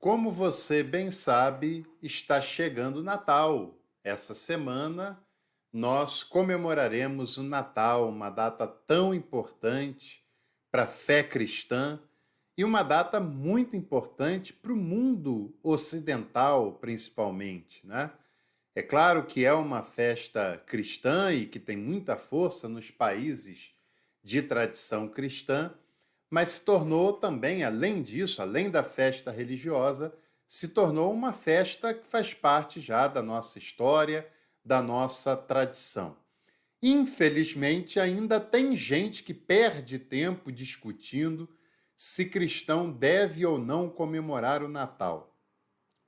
Como você bem sabe, está chegando o Natal. Essa semana nós comemoraremos o Natal, uma data tão importante para a fé cristã e uma data muito importante para o mundo ocidental, principalmente, né? É claro que é uma festa cristã e que tem muita força nos países de tradição cristã, mas se tornou também, além disso, além da festa religiosa, se tornou uma festa que faz parte já da nossa história, da nossa tradição. Infelizmente, ainda tem gente que perde tempo discutindo se cristão deve ou não comemorar o Natal,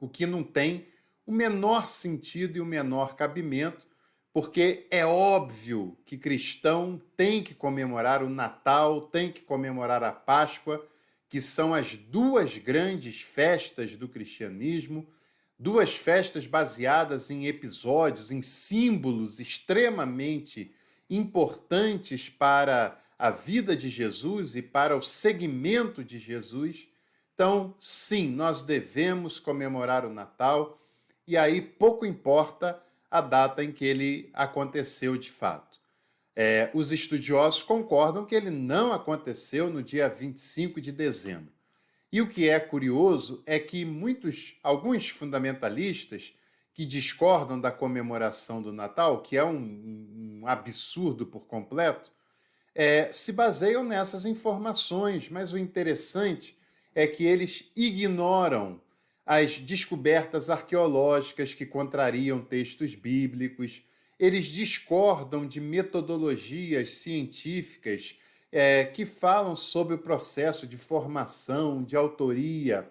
o que não tem o menor sentido e o menor cabimento, porque é óbvio que cristão tem que comemorar o Natal, tem que comemorar a Páscoa, que são as duas grandes festas do cristianismo, duas festas baseadas em episódios, em símbolos extremamente importantes para a vida de Jesus e para o seguimento de Jesus. Então, sim, nós devemos comemorar o Natal, e aí pouco importa a data em que ele aconteceu de fato. Os estudiosos concordam que ele não aconteceu no dia 25 de dezembro. E o que é curioso é que alguns fundamentalistas que discordam da comemoração do Natal, que é um absurdo por completo, se baseiam nessas informações, mas o interessante é que eles ignoram as descobertas arqueológicas que contrariam textos bíblicos, eles discordam de metodologias científicas que falam sobre o processo de formação, de autoria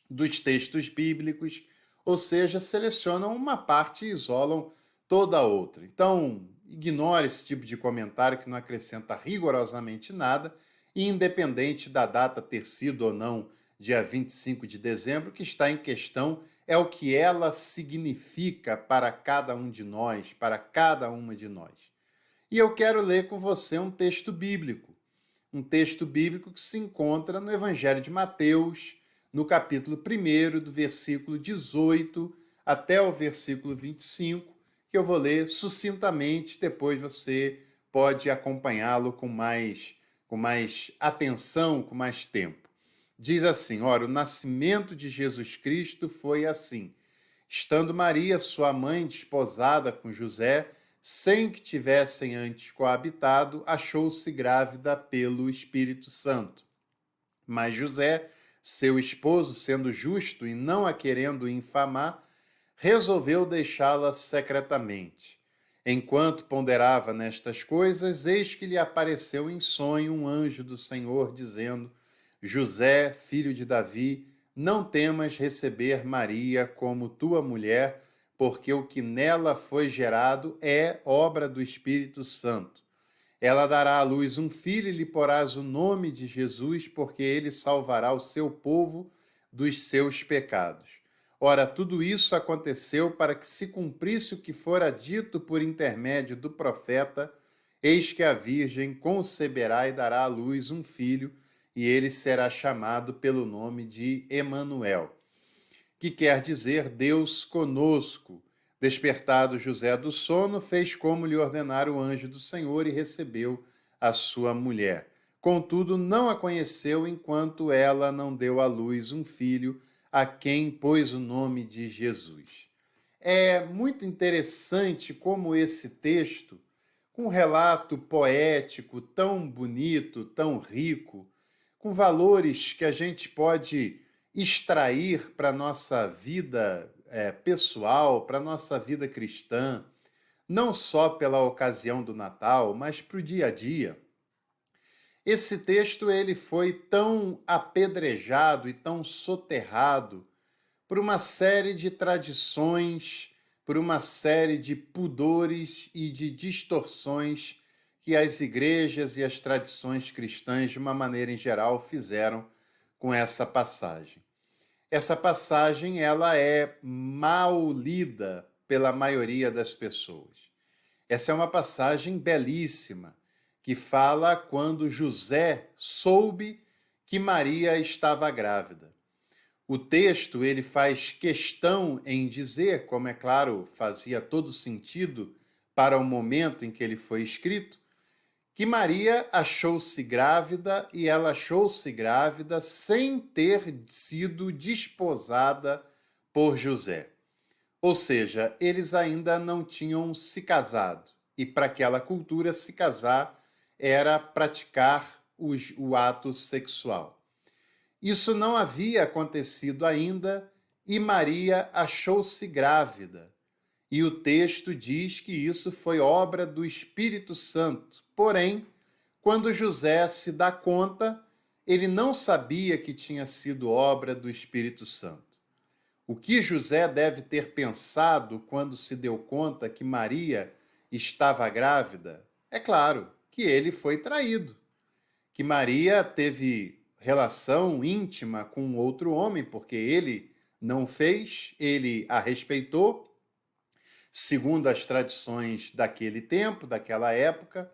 dos textos bíblicos, ou seja, selecionam uma parte e isolam toda a outra. Então, ignore esse tipo de comentário que não acrescenta rigorosamente nada, e independente da data ter sido ou não dia 25 de dezembro, o que está em questão é o que ela significa para cada um de nós, para cada uma de nós. E eu quero ler com você um texto bíblico que se encontra no Evangelho de Mateus, no capítulo 1, do versículo 18 até o versículo 25, que eu vou ler sucintamente, depois você pode acompanhá-lo com mais atenção, com mais tempo. Diz assim: ora, o nascimento de Jesus Cristo foi assim. Estando Maria, sua mãe, desposada com José, sem que tivessem antes coabitado, achou-se grávida pelo Espírito Santo. Mas José, seu esposo, sendo justo e não a querendo infamar, resolveu deixá-la secretamente. Enquanto ponderava nestas coisas, eis que lhe apareceu em sonho um anjo do Senhor, dizendo: José, filho de Davi, não temas receber Maria como tua mulher, porque o que nela foi gerado é obra do Espírito Santo. Ela dará à luz um filho e lhe porás o nome de Jesus, porque ele salvará o seu povo dos seus pecados. Ora, tudo isso aconteceu para que se cumprisse o que fora dito por intermédio do profeta: eis que a Virgem conceberá e dará à luz um filho, e ele será chamado pelo nome de Emanuel, que quer dizer Deus conosco. Despertado José do sono, fez como lhe ordenara o anjo do Senhor e recebeu a sua mulher. Contudo, não a conheceu enquanto ela não deu à luz um filho, a quem pôs o nome de Jesus. É muito interessante como esse texto, com um relato poético tão bonito, tão rico, com valores que a gente pode extrair para a nossa vida pessoal, para a nossa vida cristã, não só pela ocasião do Natal, mas para o dia a dia. Esse texto ele foi tão apedrejado e tão soterrado por uma série de tradições, por uma série de pudores e de distorções que as igrejas e as tradições cristãs, de uma maneira em geral, fizeram com essa passagem. Essa passagem ela é mal lida pela maioria das pessoas. Essa é uma passagem belíssima, que fala quando José soube que Maria estava grávida. O texto ele faz questão em dizer, como é claro, fazia todo sentido para o momento em que ele foi escrito, que Maria achou-se grávida e ela achou-se grávida sem ter sido desposada por José. Ou seja, eles ainda não tinham se casado. E para aquela cultura, se casar era praticar o ato sexual. Isso não havia acontecido ainda e Maria achou-se grávida. E o texto diz que isso foi obra do Espírito Santo. Porém, quando José se dá conta, ele não sabia que tinha sido obra do Espírito Santo. O que José deve ter pensado quando se deu conta que Maria estava grávida? É claro que ele foi traído, que Maria teve relação íntima com outro homem, porque ele não fez, ele a respeitou, segundo as tradições daquele tempo, daquela época,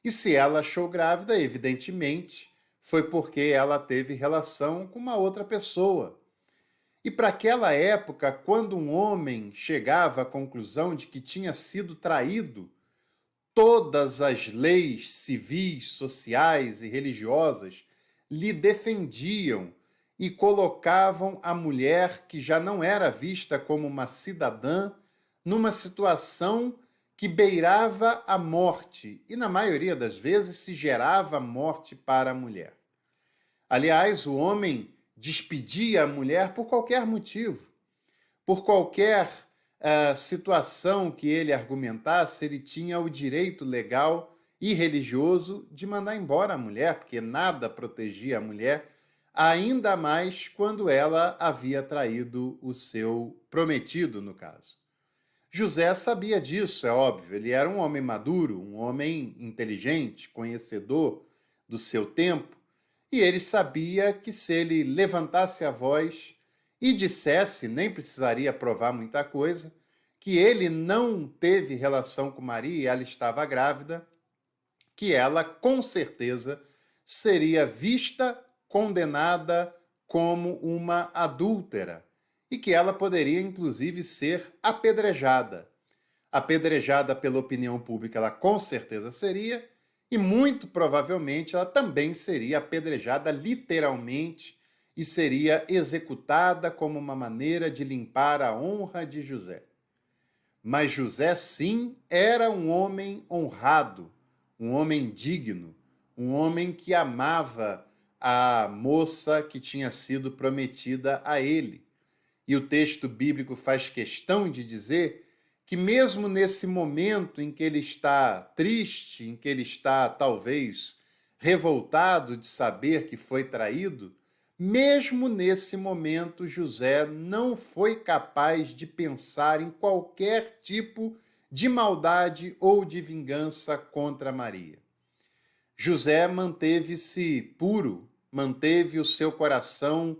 e se ela achou grávida, evidentemente, foi porque ela teve relação com uma outra pessoa. E para aquela época, quando um homem chegava à conclusão de que tinha sido traído, todas as leis civis, sociais e religiosas lhe defendiam e colocavam a mulher, que já não era vista como uma cidadã, numa situação que beirava a morte e, na maioria das vezes, se gerava morte para a mulher. Aliás, o homem despedia a mulher por qualquer motivo, por qualquer situação que ele argumentasse, ele tinha o direito legal e religioso de mandar embora a mulher, porque nada protegia a mulher, ainda mais quando ela havia traído o seu prometido, no caso. José sabia disso, é óbvio, ele era um homem maduro, um homem inteligente, conhecedor do seu tempo, e ele sabia que se ele levantasse a voz e dissesse, nem precisaria provar muita coisa, que ele não teve relação com Maria e ela estava grávida, que ela com certeza seria vista, condenada como uma adúltera e que ela poderia inclusive ser apedrejada. Apedrejada pela opinião pública, ela com certeza seria, e muito provavelmente ela também seria apedrejada literalmente e seria executada como uma maneira de limpar a honra de José. Mas José, sim, era um homem honrado, um homem digno, um homem que amava a moça que tinha sido prometida a ele. E o texto bíblico faz questão de dizer que mesmo nesse momento em que ele está triste, em que ele está talvez revoltado de saber que foi traído, mesmo nesse momento José não foi capaz de pensar em qualquer tipo de maldade ou de vingança contra Maria. José manteve-se puro, manteve o seu coração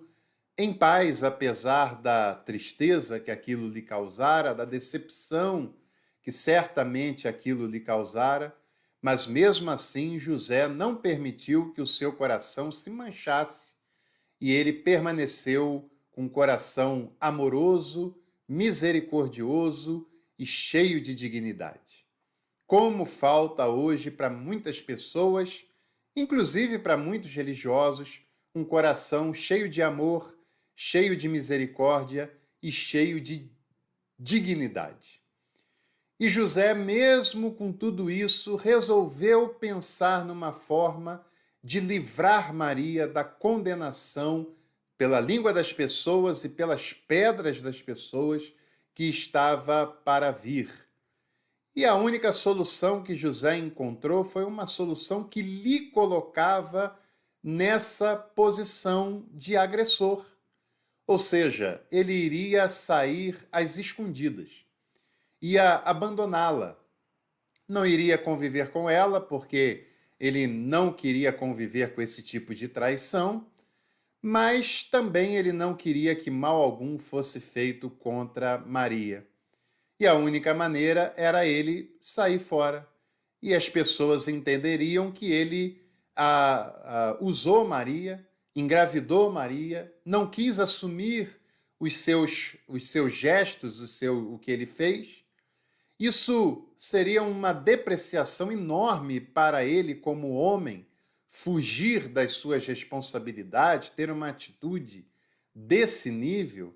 em paz, apesar da tristeza que aquilo lhe causara, da decepção que certamente aquilo lhe causara, mas mesmo assim José não permitiu que o seu coração se manchasse e ele permaneceu com um coração amoroso, misericordioso e cheio de dignidade. Como falta hoje para muitas pessoas, inclusive para muitos religiosos, um coração cheio de amor, cheio de misericórdia e cheio de dignidade. E José, mesmo com tudo isso, resolveu pensar numa forma de livrar Maria da condenação pela língua das pessoas e pelas pedras das pessoas que estava para vir. E a única solução que José encontrou foi uma solução que lhe colocava nessa posição de agressor. Ou seja, ele iria sair às escondidas, ia abandoná-la. Não iria conviver com ela, porque ele não queria conviver com esse tipo de traição, mas também ele não queria que mal algum fosse feito contra Maria. E a única maneira era ele sair fora. E as pessoas entenderiam que ele usou Maria, engravidou Maria não quis assumir os seus gestos, o que ele fez. Isso seria uma depreciação enorme para ele como homem, fugir das suas responsabilidades, ter uma atitude desse nível,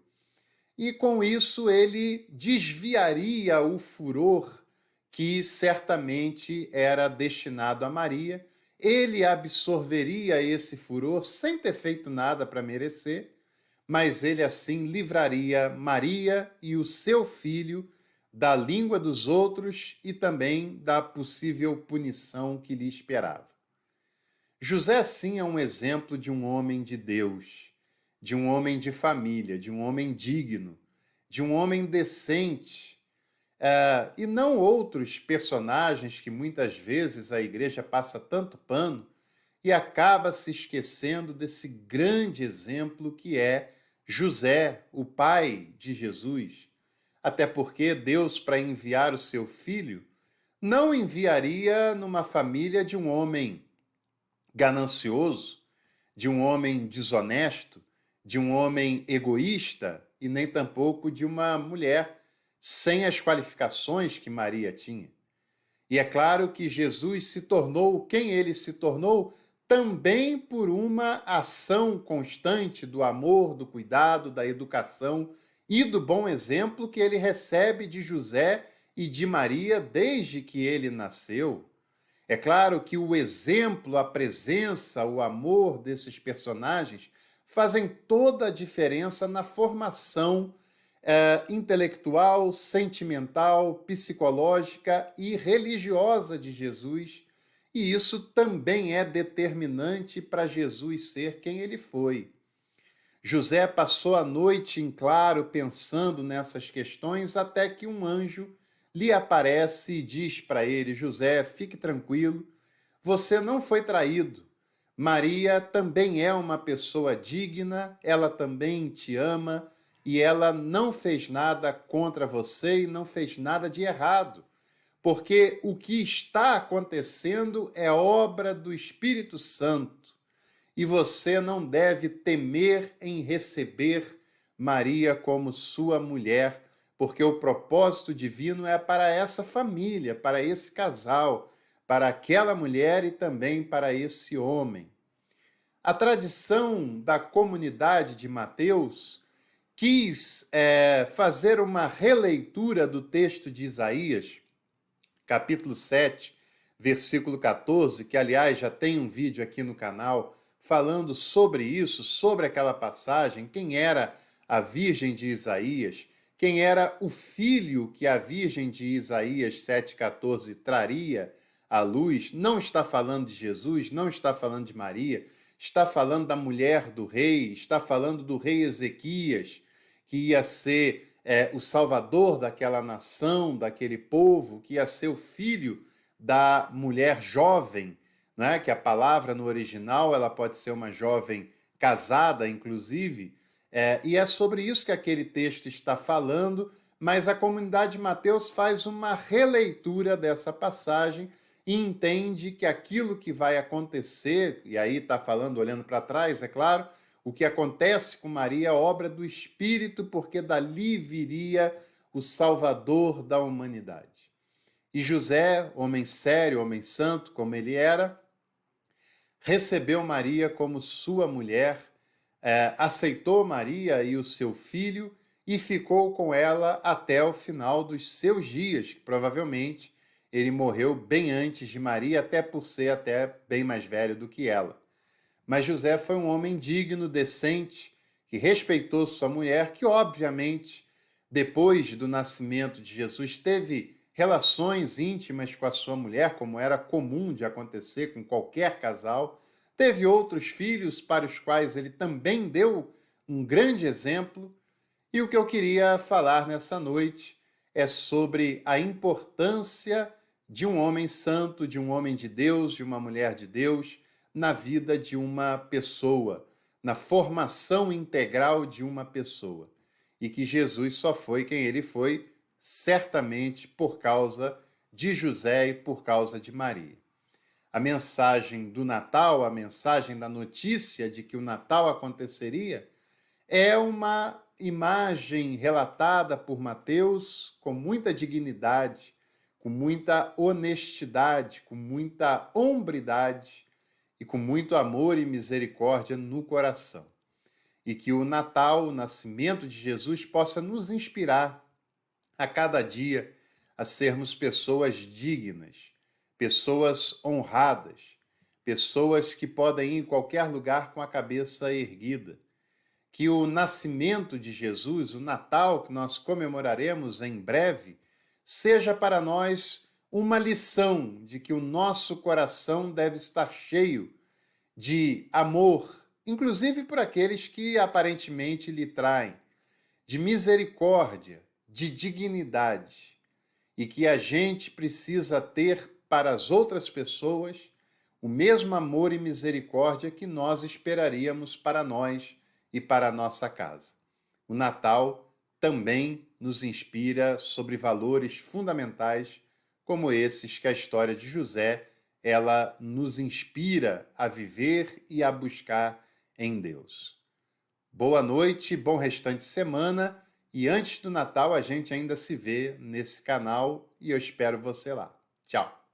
e com isso ele desviaria o furor que certamente era destinado a Maria. Ele absorveria esse furor sem ter feito nada para merecer, mas ele assim livraria Maria e o seu filho da língua dos outros e também da possível punição que lhe esperava. José, sim, é um exemplo de um homem de Deus, de um homem de família, de um homem digno, de um homem decente, e não outros personagens que muitas vezes a igreja passa tanto pano e acaba se esquecendo desse grande exemplo que é José, o pai de Jesus. Até porque Deus, para enviar o seu filho, não enviaria numa família de um homem ganancioso, de um homem desonesto, de um homem egoísta e nem tampouco de uma mulher sem as qualificações que Maria tinha. E é claro que Jesus se tornou quem ele se tornou também por uma ação constante do amor, do cuidado, da educação e do bom exemplo que ele recebe de José e de Maria desde que ele nasceu. É claro que o exemplo, a presença, o amor desses personagens fazem toda a diferença na formação intelectual, sentimental, psicológica e religiosa de Jesus. E isso também é determinante para Jesus ser quem ele foi. José passou a noite em claro pensando nessas questões até que um anjo lhe aparece e diz para ele: José, fique tranquilo, você não foi traído. Maria também é uma pessoa digna, ela também te ama e ela não fez nada contra você e não fez nada de errado, porque o que está acontecendo é obra do Espírito Santo e você não deve temer em receber Maria como sua mulher, porque o propósito divino é para essa família, para esse casal, para aquela mulher e também para esse homem. A tradição da comunidade de Mateus quis fazer uma releitura do texto de Isaías, capítulo 7, versículo 14, que, aliás, já tem um vídeo aqui no canal falando sobre isso, sobre aquela passagem, quem era a virgem de Isaías, quem era o filho que a virgem de Isaías 7,14 traria à luz. Não está falando de Jesus, não está falando de Maria, está falando da mulher do rei, está falando do rei Ezequias, que ia ser o salvador daquela nação, daquele povo, que ia ser o filho da mulher jovem, né? Que a palavra no original ela pode ser uma jovem casada, inclusive, e é sobre isso que aquele texto está falando, mas a comunidade de Mateus faz uma releitura dessa passagem e entende que aquilo que vai acontecer, e aí está falando, olhando para trás, é claro, o que acontece com Maria é obra do Espírito, porque dali viria o Salvador da humanidade. E José, homem sério, homem santo, como ele era, recebeu Maria como sua mulher, aceitou Maria e o seu filho e ficou com ela até o final dos seus dias, que provavelmente ele morreu bem antes de Maria, até por ser até bem mais velho do que ela. Mas José foi um homem digno, decente, que respeitou sua mulher, que obviamente, depois do nascimento de Jesus, teve relações íntimas com a sua mulher, como era comum de acontecer com qualquer casal. Teve outros filhos para os quais ele também deu um grande exemplo. E o que eu queria falar nessa noite é sobre a importância de um homem santo, de um homem de Deus, de uma mulher de Deus, na vida de uma pessoa, na formação integral de uma pessoa. E que Jesus só foi quem ele foi, certamente por causa de José e por causa de Maria. A mensagem do Natal, a mensagem da notícia de que o Natal aconteceria, É uma imagem relatada por Mateus com muita dignidade, com muita honestidade, com muita hombridade e com muito amor e misericórdia no coração. E que o Natal, o nascimento de Jesus, possa nos inspirar a cada dia a sermos pessoas dignas, pessoas honradas, pessoas que podem ir em qualquer lugar com a cabeça erguida. Que o nascimento de Jesus, o Natal que nós comemoraremos em breve, seja para nós uma lição de que o nosso coração deve estar cheio de amor, inclusive por aqueles que aparentemente lhe traem, de misericórdia, de dignidade, e que a gente precisa ter para as outras pessoas o mesmo amor e misericórdia que nós esperaríamos para nós e para a nossa casa. O Natal também nos inspira sobre valores fundamentais como esses que a história de José ela nos inspira a viver e a buscar em Deus. Boa noite, bom restante de semana e antes do Natal a gente ainda se vê nesse canal e eu espero você lá. Tchau!